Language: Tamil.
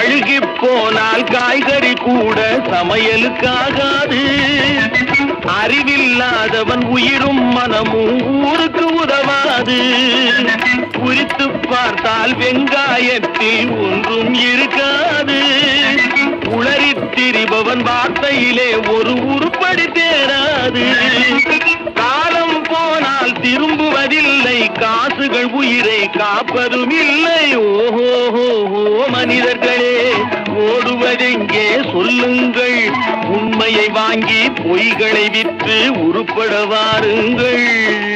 அழுகி போனால் காய்கறி கூட சமையலுக்காகாது. அறிவில்லாதவன் உயிரும் மனமும் ஊருக்கு உதவாது. குறித்து பார்த்தால் வெங்காயத்தில் ஒன்றும் இருக்காது. உளறித் திரிபவன் வார்த்தையிலே ஒரு உருப்படி தேராது. காலம் போனால் திரும்புவதில்லை, காசுகள் உயிரை காப்பதும் இல்லை. ஓஹோ மனிதர்களே, ஓடுவதெங்கே சொல்லுங்கள். உண்மையை வாங்கி பொய்களை விற்று உருப்பட வாருங்கள்.